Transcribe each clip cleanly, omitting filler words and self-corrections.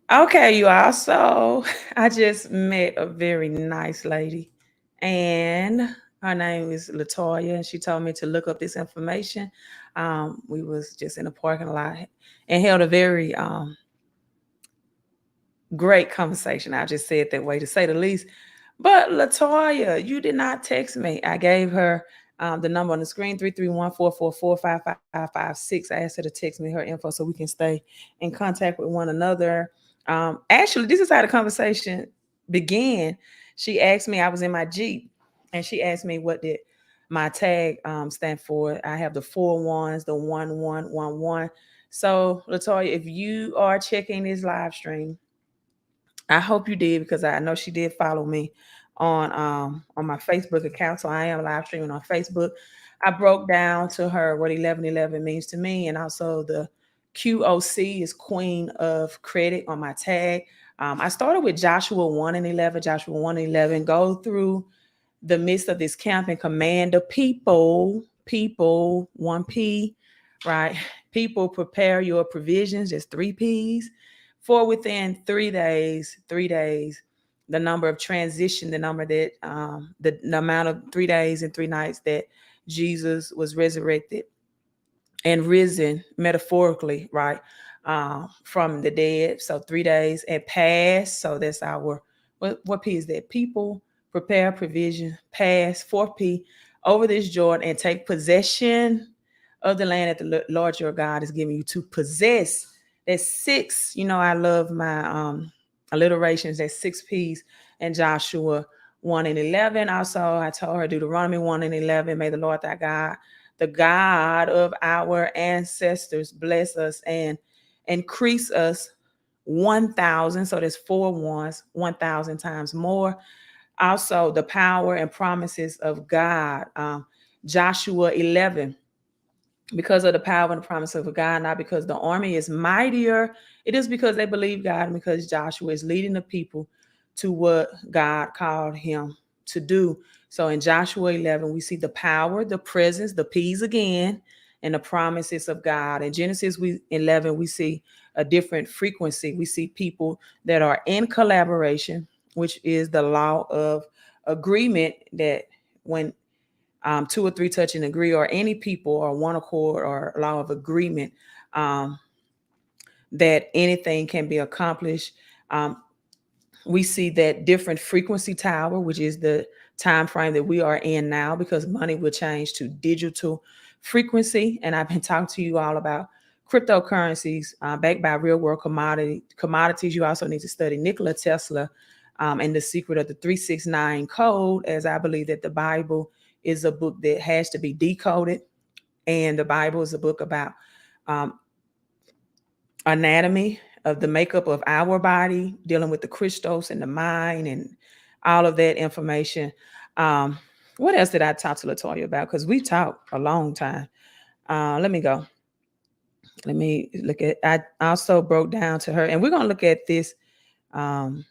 Okay, you all. So I just met a very nice lady, and her name is Latoya, and she told me to look up this information. We was just in a parking lot and held a very great conversation. I just said that way to say the least. But Latoya, you did not text me. I gave her the number on the screen 331-444-5556. I asked her to text me her info so we can stay in contact with one another. Actually, this is how the conversation began. She asked me, I was in my Jeep, and she asked me what did my tag stand for. I have the 4 1s, the 1111. So, Latoya, if you are checking this live stream, I hope you did because I know she did follow me on my Facebook account. So I am live streaming on Facebook. I broke down to her what 1111 means to me, and also the QOC is Queen of Credit on my tag. I started with Joshua 1 and 11. Joshua 1 and 11 go through the midst of this camp and command the people, 1P, right? People, prepare your provisions, just 3Ps. For within 3 days, 3 days, the number of transition, the number that, the amount of 3 days and 3 nights that Jesus was resurrected and risen metaphorically, right? From the dead. So 3 days and past. So that's our, what P is that? People, prepare, provision, pass, 4P, over this Jordan and take possession of the land that the Lord your God is giving you to possess. That's six. You know, I love my alliterations. That's 6 P's and Joshua 1 and 11. Also, I told her Deuteronomy 1 and 11. May the Lord thy God, the God of our ancestors, bless us and increase us 1,000. So there's 4 1s, 1,000 times more. Also, the power and promises of God. Joshua 11, because of the power and the promise of God, not because the army is mightier. It is because they believe God and because Joshua is leading the people to what God called him to do. So in Joshua 11, we see the power, the presence, the P's again, and the promises of God. In Genesis 11, we see a different frequency. We see people that are in collaboration, which is the law of agreement, that when two or three touch and agree, or any people, or one accord, or law of agreement, um, that anything can be accomplished. Um, we see that different frequency tower, which is the time frame that we are in now, because money will change to digital frequency. And I've been talking to you all about cryptocurrencies backed by real world commodities. You also need to study Nikola Tesla and the secret of the 369 code, as I believe that the Bible is a book that has to be decoded. And the Bible is a book about um, anatomy of the makeup of our body, dealing with the Christos and the mind and all of that information. Um, what else did I talk to Latoya about? Because we talked a long time. Let me go. Let me look at. I also broke down to her, and we're gonna look at this um,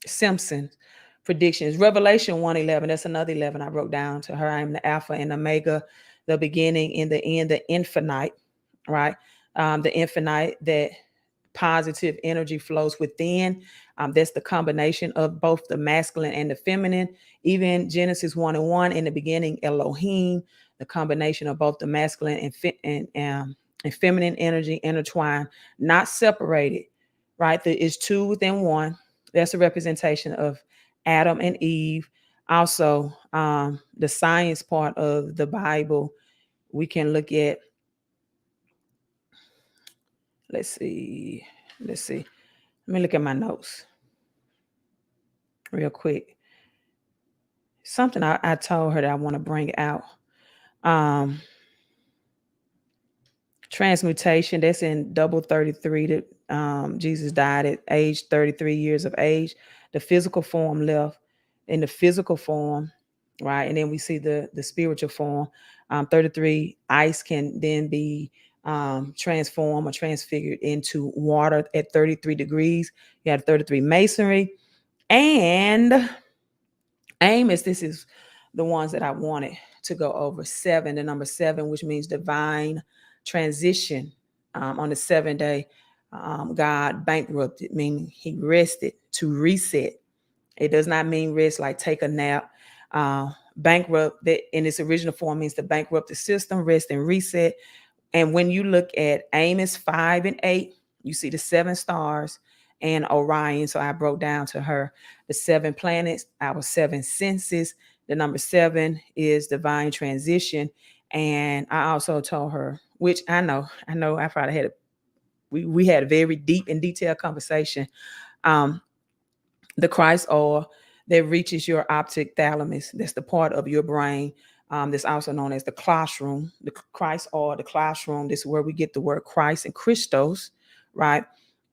Simpsons predictions. Revelation 1:11. That's another 11 I wrote down to her. I am the Alpha and Omega, the beginning and the end, the infinite, right? The infinite, that positive energy flows within. That's the combination of both the masculine and the feminine. Even Genesis 1 and 1, in the beginning, Elohim, the combination of both the masculine and feminine energy intertwined, not separated, right? There is two within one. That's a representation of Adam and Eve. Also, the science part of the Bible, we can look at, let's see, let's see. Let me look at my notes real quick. Something I told her that I want to bring out. Um, Transmutation, that's in double 33, that Jesus died at age 33 years of age. The physical form left in the physical form, right? And then we see the spiritual form. 33, ice can then be transformed or transfigured into water at 33 degrees. You have 33 masonry. And Amos, this is the ones that I wanted to go over. 7, the number 7, which means divine transition on the 7th day. God bankrupted, meaning he rested to reset. It does not mean rest like take a nap. Bankrupt, that in its original form means to bankrupt the system, rest and reset. And when you look at Amos 5 and 8, you see the 7 stars and Orion. So I broke down to her the 7 planets, our 7 senses. The number 7 is divine transition. And I also told her, which I know I probably had we had a very deep and detailed conversation. The Christ oil that reaches your optic thalamus, that's the part of your brain that's also known as the classroom. The Christ oil, the classroom, this is where we get the word Christ and Christos, right?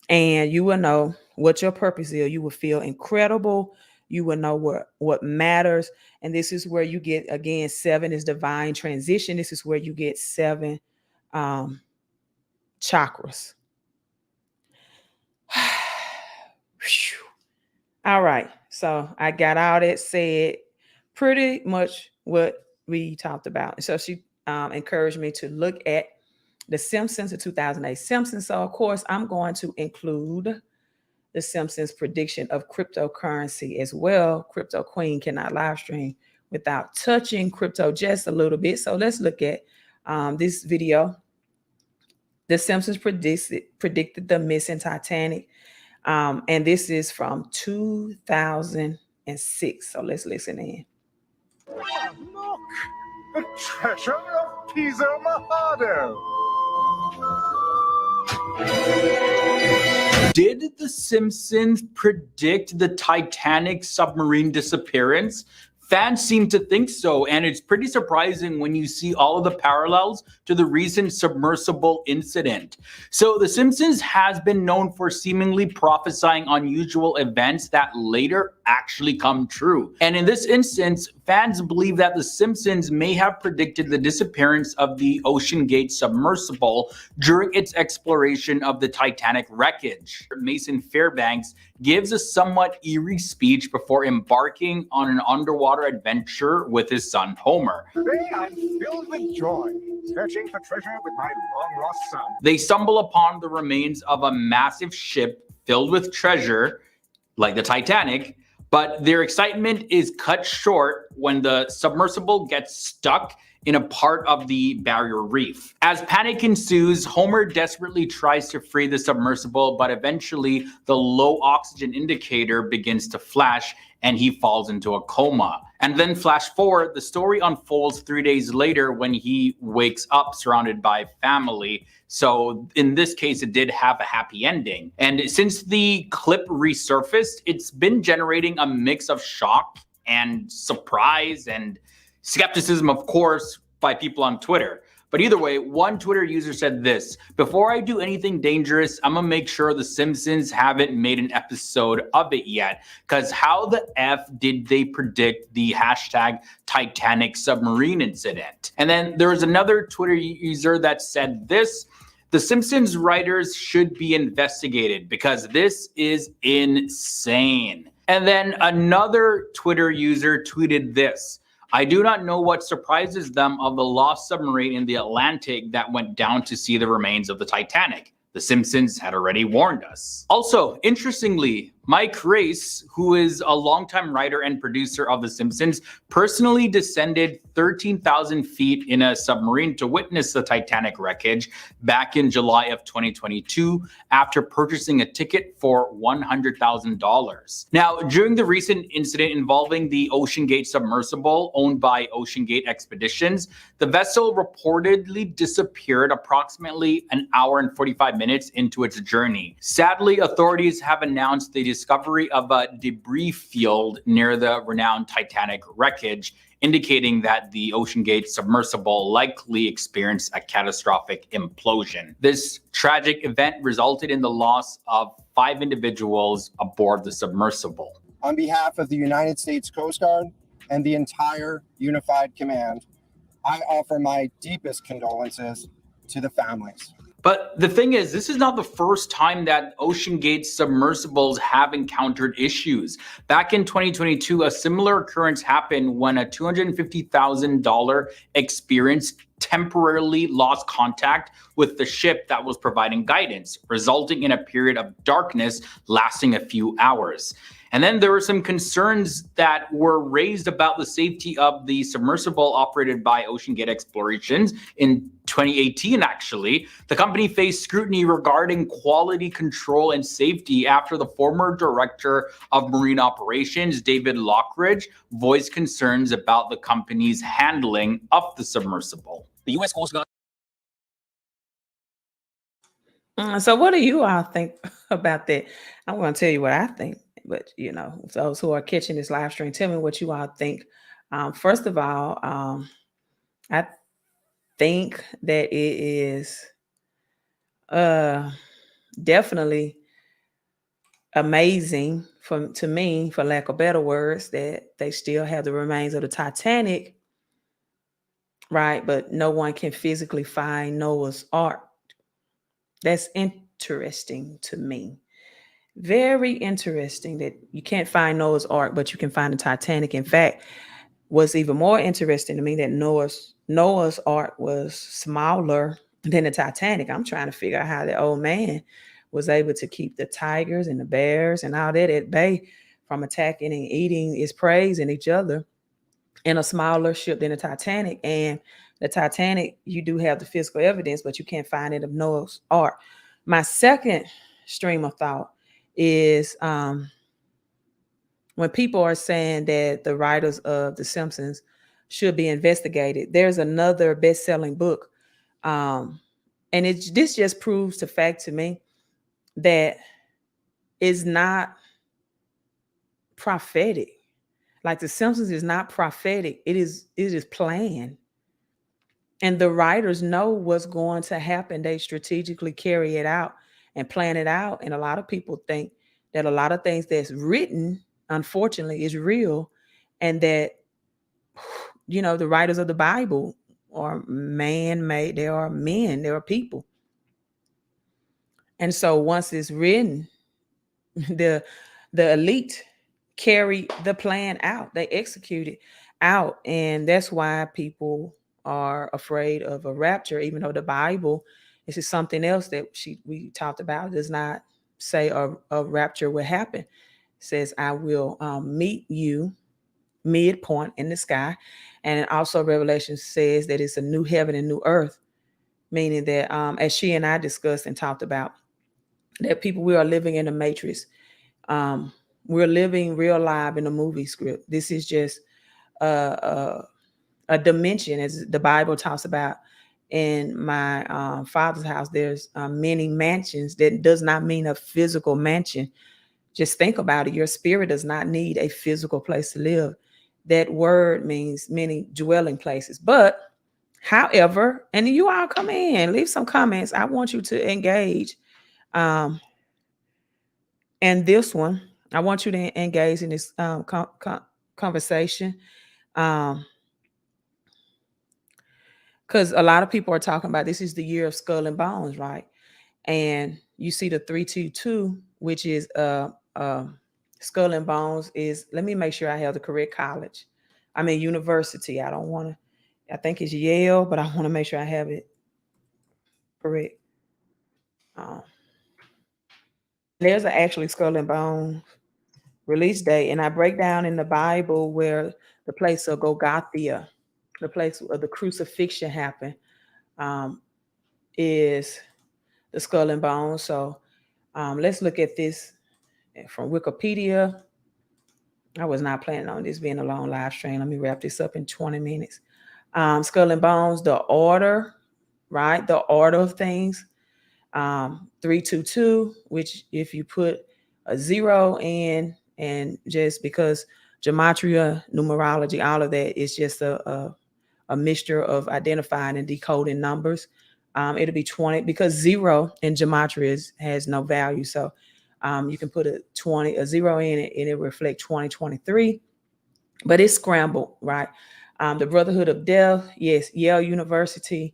And you will know what your purpose is. You will feel incredible. You will know what matters. And this is where you get, again, 7 is divine transition. This is where you get 7 chakras. All right. So I got all that said, pretty much what we talked about. So she encouraged me to look at the Simpsons, the 2008 Simpsons. So of course, I'm going to include the Simpsons prediction of cryptocurrency as well. Crypto Queen cannot live stream without touching crypto just a little bit. So let's look at this video. The Simpsons predicted the missing Titanic. And this is from 2006. So let's listen in. Look! The treasure of Pisa Mahado! Did The Simpsons predict the Titanic submarine disappearance? Fans seem to think so, and it's pretty surprising when you see all of the parallels to the recent submersible incident. So The Simpsons has been known for seemingly prophesying unusual events that later actually come true. And in this instance, fans believe that The Simpsons may have predicted the disappearance of the OceanGate Submersible during its exploration of the Titanic wreckage. Mason Fairbanks gives a somewhat eerie speech before embarking on an underwater adventure with his son Homer. Today I'm filled with joy, searching for treasure with my long-lost son. They stumble upon the remains of a massive ship filled with treasure, like the Titanic, but their excitement is cut short when the submersible gets stuck in a part of the barrier reef. As panic ensues, Homer desperately tries to free the submersible, but eventually the low oxygen indicator begins to flash and he falls into a coma. And then flash forward, the story unfolds 3 days later when he wakes up surrounded by family. So in this case, it did have a happy ending. And since the clip resurfaced, it's been generating a mix of shock and surprise and skepticism, of course, by people on Twitter. But either way, one Twitter user said this: "Before I do anything dangerous, I'm gonna make sure the Simpsons haven't made an episode of it yet, because how the F did they predict the hashtag Titanic submarine incident?" And then there was another Twitter user that said this: "The Simpsons writers should be investigated because this is insane." And then another Twitter user tweeted this: "I do not know what surprises them of the lost submarine in the Atlantic that went down to see the remains of the Titanic. The Simpsons had already warned us." Also, interestingly, Mike Race, who is a longtime writer and producer of The Simpsons, personally descended 13,000 feet in a submarine to witness the Titanic wreckage back in July of 2022 after purchasing a ticket for $100,000. Now, during the recent incident involving the OceanGate Submersible owned by OceanGate Expeditions, the vessel reportedly disappeared approximately an hour and 45 minutes into its journey. Sadly, authorities have announced the discovery of a debris field near the renowned Titanic wreckage, indicating that the OceanGate Submersible likely experienced a catastrophic implosion. This tragic event resulted in the loss of 5 individuals aboard the submersible. On behalf of the United States Coast Guard and the entire Unified Command, I offer my deepest condolences to the families. But the thing is, this is not the first time that OceanGate submersibles have encountered issues. Back in 2022, a similar occurrence happened when a $250,000 Experience temporarily lost contact with the ship that was providing guidance, resulting in a period of darkness lasting a few hours. And then there were some concerns that were raised about the safety of the submersible operated by OceanGate Explorations in 2018, actually. The company faced scrutiny regarding quality control and safety after the former director of marine operations, David Lockridge, voiced concerns about the company's handling of the submersible. The U.S. Coast Guard. So what do you all think about that? I'm going to tell you what I think, but you know, those who are catching this live stream, tell me what you all think. First of all, I think that it is definitely amazing to me, for lack of better words, that they still have the remains of the Titanic, right? But no one can physically find Noah's Ark. That's interesting to me. Very interesting that you can't find Noah's Ark, but you can find the Titanic. In fact, what's even more interesting to me that Noah's Ark was smaller than the Titanic. I'm trying to figure out how the old man was able to keep the tigers and the bears and all that at bay from attacking and eating its prey and each other in a smaller ship than the Titanic. And the Titanic, you do have the physical evidence, but you can't find it of Noah's Ark. My second stream of thought is when people are saying that the writers of The Simpsons should be investigated. There's another best-selling book, and this just proves the fact to me that it's not prophetic. Like The Simpsons is not prophetic. It is planned. And the writers know what's going to happen. They strategically carry it out and plan it out. And a lot of people think that a lot of things that's written, unfortunately, is real. And that, you know, the writers of the Bible are man-made. They are men. They are people. And so once it's written, the elite carry the plan out. They execute it out. And that's why people are afraid of a rapture, even though the Bible, this is something else that we talked about, does not say a rapture will happen. It says, I will meet you midpoint in the sky. And also Revelation says that it's a new heaven and new earth, meaning that as she and I discussed and talked about, that we are living in a matrix. We're living real live in a movie script. This is just a dimension, as the Bible talks about. In my father's house, there's many mansions. That does not mean a physical mansion. Just think about it. Your spirit does not need a physical place to live. That word means many dwelling places. But however, and you all come in, leave some comments. I want you to engage. And this one, I want you to engage in this conversation. Because a lot of people are talking about this is the year of skull and bones, right? And you see the 322, which is skull and bones is, let me make sure I have the correct college. I mean, university. I think it's Yale, but I want to make sure I have it correct. There's actually skull and bones release date. And I break down in the Bible where the place of Golgotha, the place of the crucifixion happened, is the skull and bones. So let's look at this from Wikipedia. I was not planning on this being a long live stream. Let me wrap this up in 20 minutes. Skull and bones, the order, right? The order of things. 322, which if you put a 0 in, and just because gematria, numerology, all of that is just a mixture of identifying and decoding numbers. It'll be 20 because 0 in gematria has no value. So you can put a 0 in it and it reflect 2023, but it's scrambled, right? The Brotherhood of Death, yes, Yale University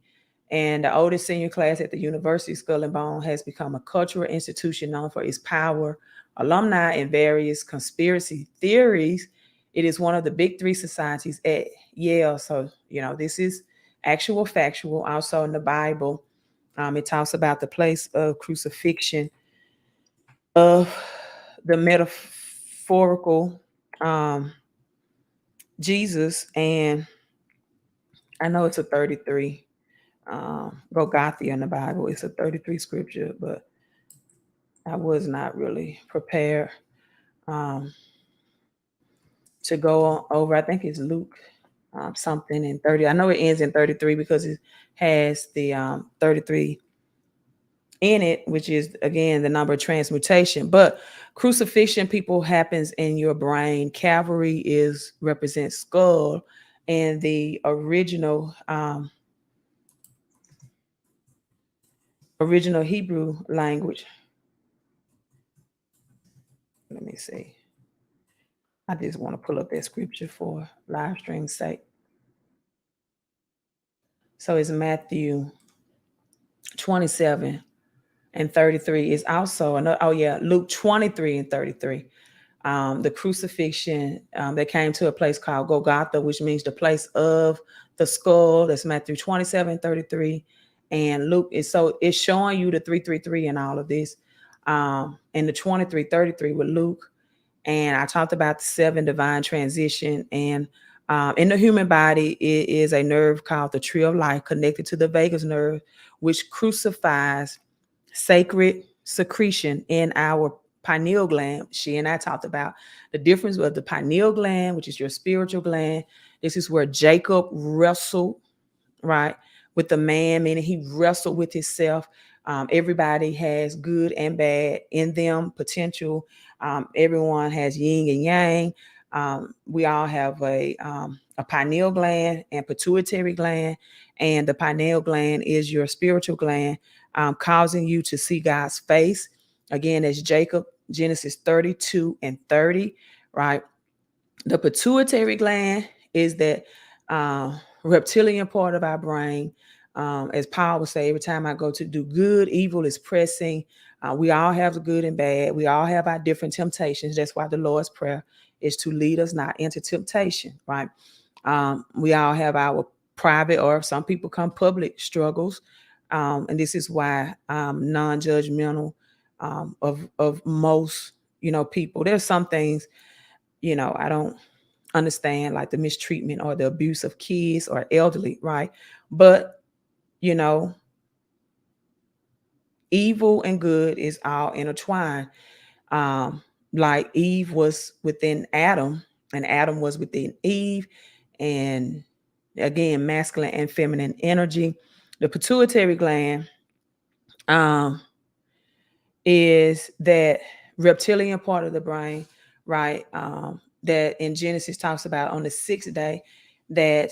And the oldest senior class at the University of Skull and Bone has become a cultural institution known for its power, alumni, and various conspiracy theories. It is one of the big three societies at Yale. So, this is actual factual. Also in the Bible, it talks about the place of crucifixion of the metaphorical Jesus. And I know it's a 33. Golgotha in the Bible. It's a 33 scripture, but I was not really prepared to go over. I think it's Luke something in 30. I know it ends in 33 because it has the 33 in it, which is again the number of transmutation. But crucifixion, people, happens in your brain. Calvary represents skull, and the original Hebrew language. Let me see. I just want to pull up that scripture for live stream's sake. So it's Matthew 27 and 33 is also another. Luke 23 and 33. The crucifixion, they came to a place called Golgotha, which means the place of the skull. That's Matthew 27, 33. And Luke is, so it's showing you the 333 and all of this. And the 23, 33 with Luke. And I talked about the 7 divine transition. And in the human body, it is a nerve called the tree of life connected to the vagus nerve, which crucifies sacred secretion in our pineal gland. She and I talked about the difference of the pineal gland, which is your spiritual gland. This is where Jacob wrestled, right, with the man, meaning he wrestled with himself. Everybody has good and bad in them, potential. Everyone has yin and yang. We all have a pineal gland and pituitary gland, and the pineal gland is your spiritual gland, causing you to see God's face. Again, as Jacob, Genesis 32 and 30, right? The pituitary gland is that reptilian part of our brain. As Paul would say, every time I go to do good, evil is pressing. We all have the good and bad. We all have our different temptations. That's why the Lord's Prayer is to lead us not into temptation, right? We all have our private, or some people come public struggles. And this is why non-judgmental of most, people. There's some things, I don't understand, like the mistreatment or the abuse of kids or elderly, right? But evil and good is all intertwined. Like Eve was within Adam, and Adam was within Eve, and again, masculine and feminine energy. The pituitary gland is that reptilian part of the brain, right? That in Genesis talks about on the 6th day that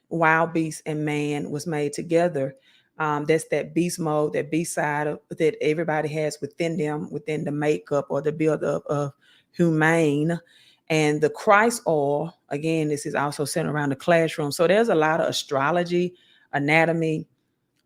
wild beast and man was made together. That's that beast mode, that beast side that everybody has within them, within the makeup or the buildup of humane. And the Christ oil, again, this is also centered around the classroom. So there's a lot of astrology, anatomy,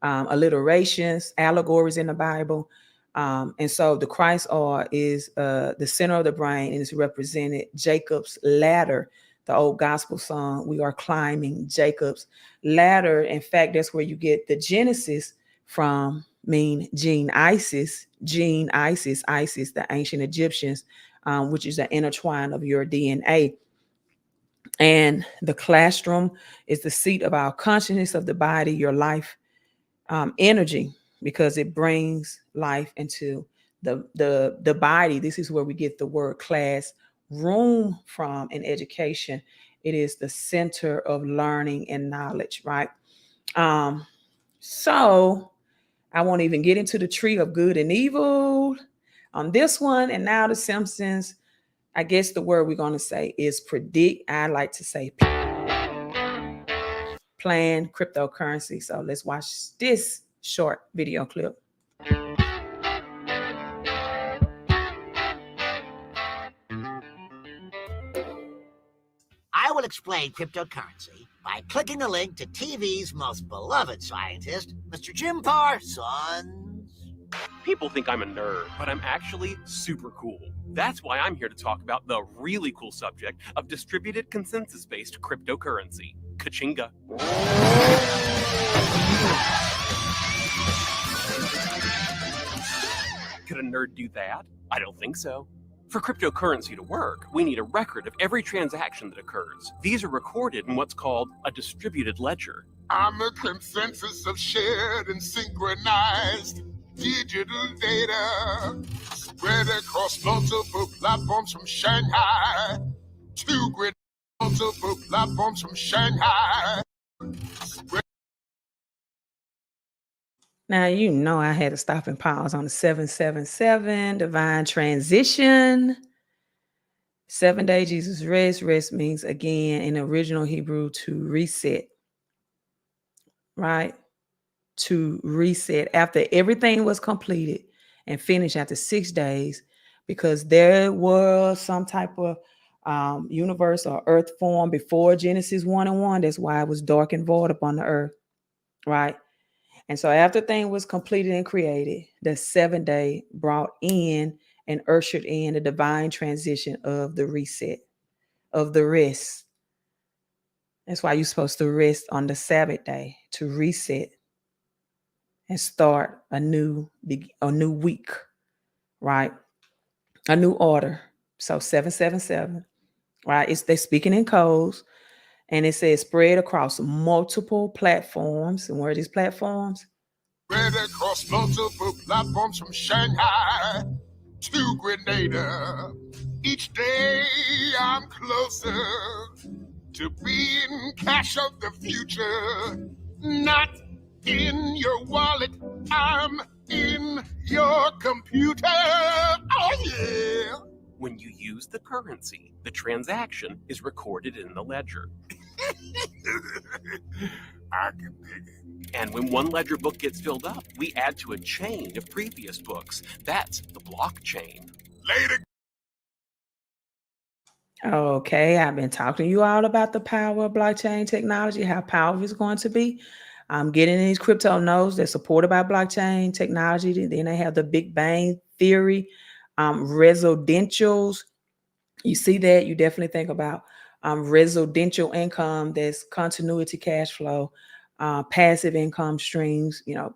alliterations, allegories in the Bible. And so the Christ oil is the center of the brain, and it's represented Jacob's ladder, the old gospel song, we are climbing Jacob's ladder. In fact, that's where you get the Genesis from, Gene Isis, Isis, the ancient Egyptians, which is the intertwine of your DNA. And the claustrum is the seat of our consciousness of the body, your life energy, because it brings life into the body. This is where we get the word class room from in education. It is the center of learning and knowledge, right? So I won't even get into the tree of good and evil on this one. And now the Simpsons, I guess the word we're going to say is predict. I like to say plan cryptocurrency. So let's watch this short video clip. I will explain cryptocurrency by clicking a link to TV's most beloved scientist, Mr. Jim Parsons. People think I'm a nerd, but I'm actually super cool. That's why I'm here to talk about the really cool subject of distributed consensus-based cryptocurrency. Kachinga. Could a nerd do that? I don't think so. For cryptocurrency to work, we need a record of every transaction that occurs. These are recorded in what's called a distributed ledger. I'm a consensus of shared and synchronized digital data spread across multiple platforms from Shanghai to grid, multiple platforms from Shanghai. Now, you know, I had to stop and pause on the 777 divine transition. 7-day Jesus rest. Rest means, again, in the original Hebrew, to reset, right? To reset after everything was completed and finished after 6 days, because there was some type of universe or earth form before Genesis 1:1. That's why it was dark and void upon the earth, right? And so after thing was completed and created, the 7th day brought in and ushered in the divine transition of the reset, of the rest. That's why you're supposed to rest on the Sabbath day, to reset and start a new week, right? A new order. So 777, right? They're speaking in codes, and it says spread across multiple platforms. And where are these platforms? Spread across multiple platforms from Shanghai to Grenada. Each day I'm closer to being cash of the future, not in your wallet, I'm in your computer. Oh, yeah. When you use the currency, the transaction is recorded in the ledger. I can dig it. And when one ledger book gets filled up, we add to a chain of previous books. That's the blockchain. Later. Okay, I've been talking to you all about the power of blockchain technology, how powerful it's going to be. I'm getting these crypto nodes that's supported by blockchain technology. Then they have the Big Bang Theory, residentials. You see that, you definitely think about residential income, that's continuity cash flow, passive income streams, you know.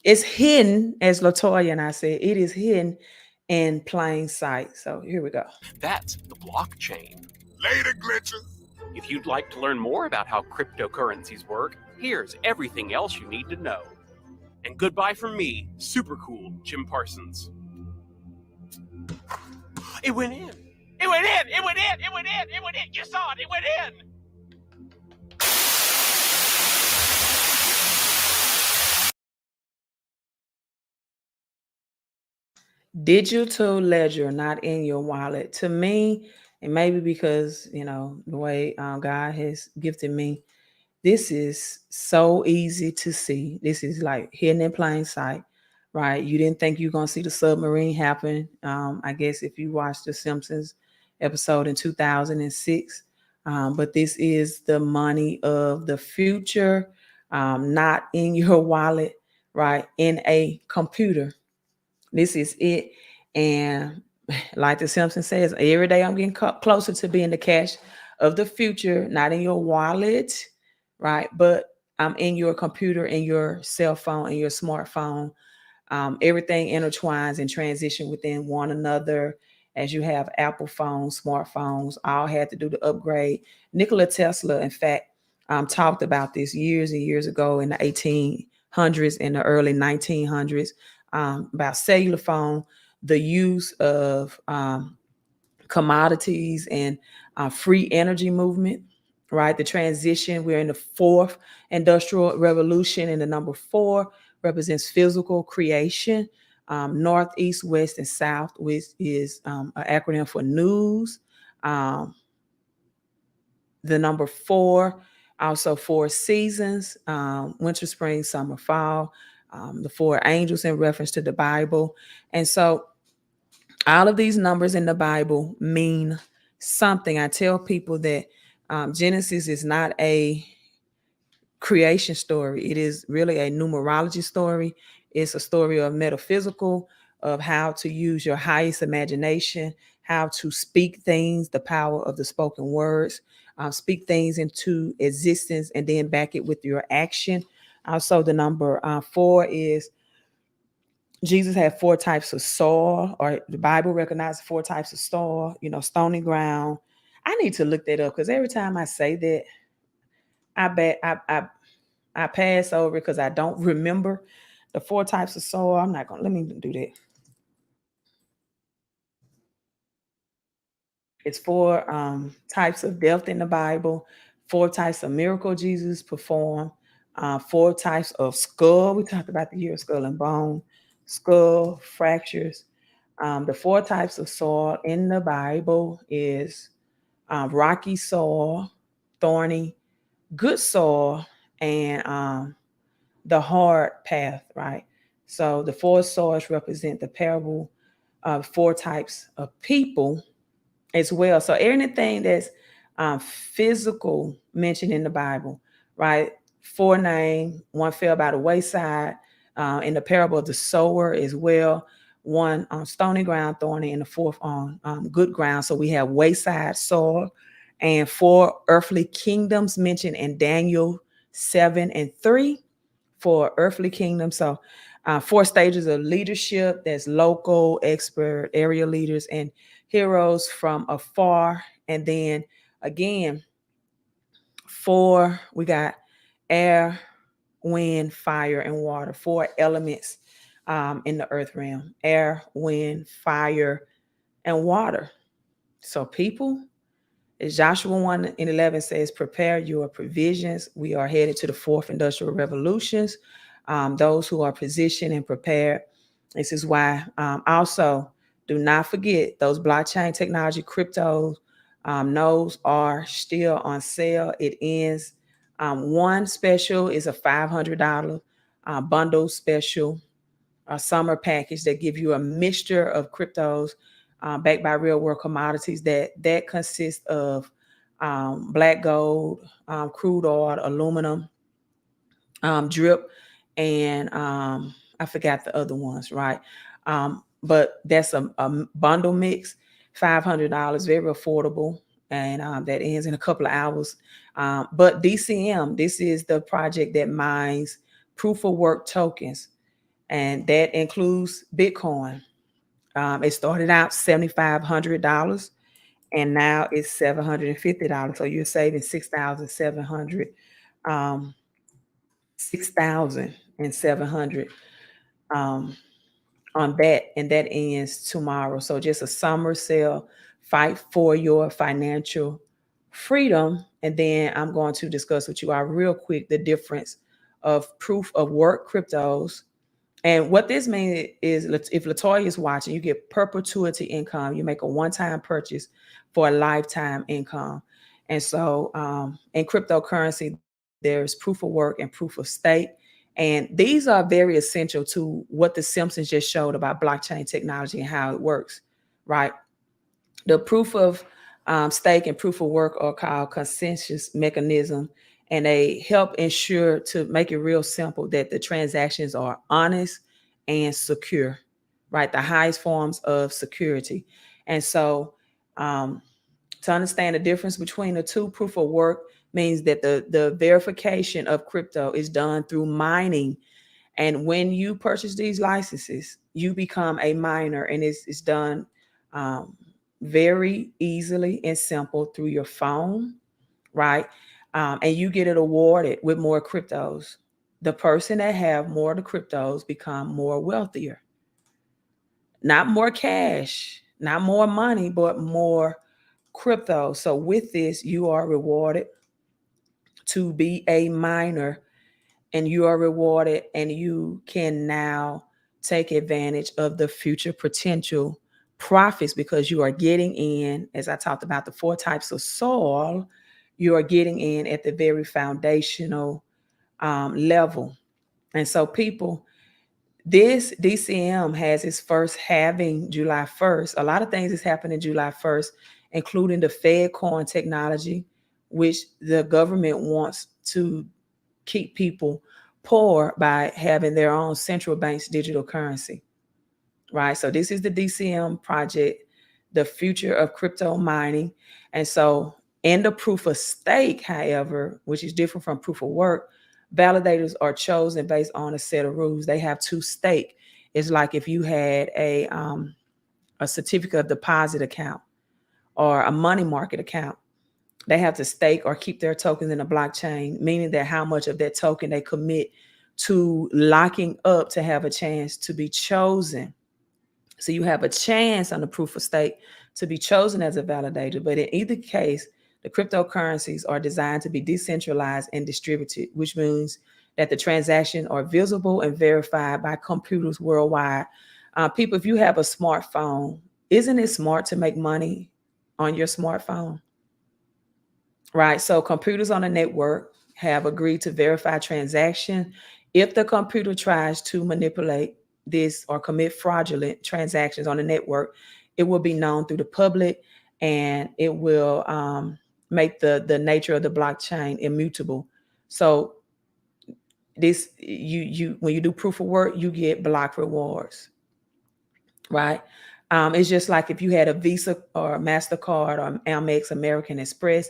It's hidden, as Latoya and I said, it is hidden in plain sight. So here we go. That's the blockchain. Later, glitches. If you'd like to learn more about how cryptocurrencies work, here's everything else you need to know. And goodbye from me, super cool Jim Parsons. It went in. It went in. It went in. It went in. It went in. You saw it. It went in. Digital ledger, not in your wallet. To me, and maybe because, you know, the way God has gifted me, this is so easy to see. This is like hidden in plain sight, right? You didn't think you were going to see the submarine happen. I guess if you watched the Simpsons episode in 2006, but this is the money of the future, not in your wallet, right? In a computer. This is it. And like the Simpsons says, every day I'm getting closer to being the cash of the future, not in your wallet, right? But I'm in your computer, in your cell phone, in your smartphone. Everything intertwines and transition within one another. As you have Apple phones, smartphones, all had to do the upgrade. Nikola Tesla, in fact, talked about this years and years ago in the 1800s and the early 1900s. About cellular phone, the use of commodities and free energy movement, right? The transition, we're in the 4th industrial revolution, and the number 4 represents physical creation. North, east, west, and south, which is an acronym for news. The number 4, also 4 seasons, winter, spring, summer, fall. The 4 angels in reference to the Bible. And so all of these numbers in the Bible mean something. I tell people that Genesis is not a creation story. It is really a numerology story. It's a story of metaphysical, of how to use your highest imagination, how to speak things, the power of the spoken words, speak things into existence, and then back it with your action. Also, the number 4 is Jesus had 4 types of soil, or the Bible recognizes 4 types of soil, stony ground. I need to look that up because every time I say that, I bet I pass over because I don't remember the 4 types of soil. I'm not gonna, let me do that. It's 4 types of death in the Bible, 4 types of miracle Jesus performed, 4 types of skull. We talked about the year of skull and bone, skull fractures. The 4 types of soil in the Bible is rocky soil, thorny, good soil, and the hard path, right? So the 4 soils represent the parable of 4 types of people as well. So anything that's physical mentioned in the Bible, right? 4 names, 1 fell by the wayside. In the parable of the sower as well, 1 on stony ground, thorny, and the 4th on good ground. So we have wayside soil, and 4 earthly kingdoms mentioned in Daniel 7:3 for earthly kingdom. So 4 stages of leadership, that's local, expert, area leaders, and heroes from afar. And then again, 4, we got air, wind, fire, and water. 4 elements in the earth realm: air, wind, fire, and water. So people, as Joshua 1:11 says, prepare your provisions. We are headed to the 4th industrial revolutions. Those who are positioned and prepared. This is why also do not forget those blockchain technology cryptos. Those are still on sale. It ends. One special is a $500 bundle special, a summer package that give you a mixture of cryptos backed by real world commodities that consists of black gold, crude oil, aluminum, drip, and I forgot the other ones, right? But that's a bundle mix, $500, very affordable, and that ends in a couple of hours. But DCM, this is the project that mines proof of work tokens, and that includes Bitcoin. It started out $7,500, and now it's $750. So you're saving 6,700, 6,700 on that, and that ends tomorrow. So just a summer sale. Fight for your financial freedom, and then I'm going to discuss with you real quick the difference of proof of work cryptos. And what this means is, if Latoya is watching, you get perpetuity income. You make a one-time purchase for a lifetime income. And so in cryptocurrency, there's proof of work and proof of stake. And these are very essential to what the Simpsons just showed about blockchain technology and how it works, right? The proof of stake and proof of work are called consensus mechanism, and they help ensure, to make it real simple, that the transactions are honest and secure, right? The highest forms of security. And so to understand the difference between the two, proof of work means that the verification of crypto is done through mining. And when you purchase these licenses, you become a miner, and it's done very easily and simple through your phone, right? And you get it awarded with more cryptos. The person that have more of the cryptos become more wealthier. Not more cash, not more money, but more crypto. So with this, you are rewarded to be a miner, and you are rewarded, and you can now take advantage of the future potential profits, because you are getting in, as I talked about, the 4 types of soil. You are getting in at the very foundational level. And so people, this DCM has its first halving July 1st. A lot of things is happening July 1st. including the Fed coin technology, which the government wants to keep people poor by having their own central bank's digital currency, right? So this is the DCM project, the future of crypto mining. And so in the proof of stake, however, which is different from proof of work, validators are chosen based on a set of rules. They have to stake. It's like if you had a certificate of deposit account or a money market account. They have to stake or keep their tokens in a blockchain, meaning that how much of that token they commit to locking up to have a chance to be chosen. So you have a chance on the proof of stake to be chosen as a validator. But in either case, the cryptocurrencies are designed to be decentralized and distributed, which means that the transactions are visible and verified by computers worldwide. People, if you have a smartphone, isn't it smart to make money on your smartphone? Right. So computers on the network have agreed to verify transaction. If the computer tries to manipulate this or commit fraudulent transactions on the network, it will be known through the public, and it will make the nature of the blockchain immutable. So this you when you do proof of work, you get block rewards. Right. It's just like if you had a Visa or a MasterCard or Amex, American Express.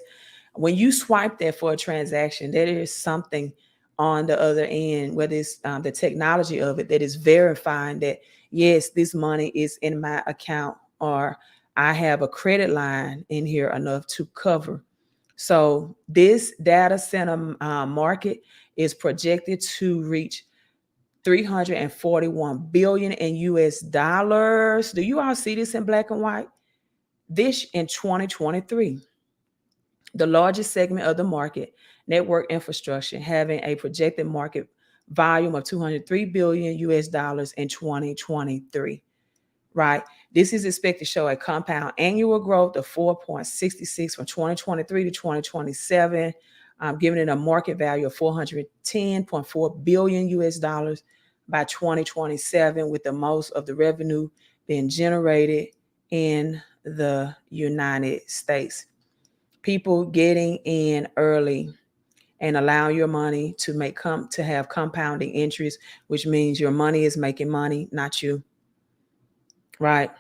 When you swipe that for a transaction, there is something on the other end, whether it's the technology of it, that is verifying that, yes, this money is in my account, or I have a credit line in here enough to cover. So this data center market is projected to reach 341 billion in US dollars. Do you all see this in black and white? This in 2023. The largest segment of the market, network infrastructure, having a projected market volume of 203 billion US dollars in 2023, right? This is expected to show a compound annual growth of 4.66 from 2023 to 2027, giving it a market value of 410.4 billion US dollars by 2027, with the most of the revenue being generated in the United States. People getting in early and allow your money to have compounding interest, which means your money is making money, not you. Right?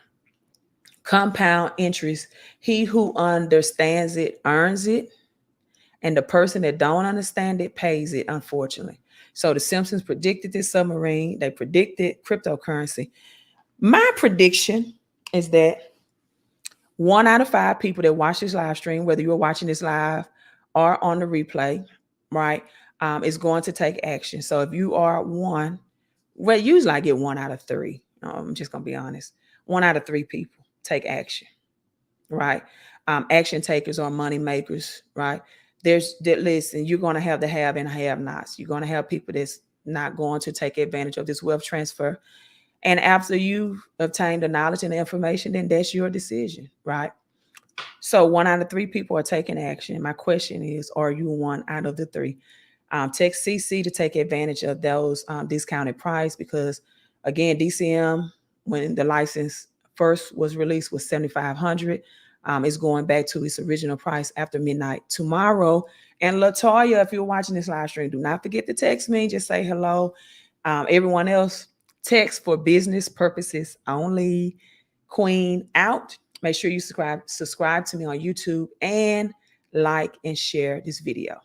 Compound interest. He who understands it earns it, and the person that don't understand it pays it, unfortunately. So the Simpsons predicted this submarine. They predicted cryptocurrency. My prediction is that 1 out of 5 people that watch this live stream, whether you're watching this live or on the replay, right, is going to take action. So if you are one, well, usually I get 1 out of 3. I'm just going to be honest. 1 out of 3 people take action, right? Action takers are money makers, right? Listen, you're going to have the have and have-nots. You're going to have people that's not going to take advantage of this wealth transfer. And after you obtain the knowledge and the information, then that's your decision, right? So 1 out of 3 people are taking action. My question is, are you 1 out of the 3? Text CC to take advantage of those discounted price, because, again, DCM, when the license first was released, was $7,500. It's going back to its original price after midnight tomorrow. And Latoya, if you're watching this live stream, do not forget to text me. Just say hello. Everyone else, text for business purposes only. Queen out. Make sure you subscribe to me on YouTube and like and share this video.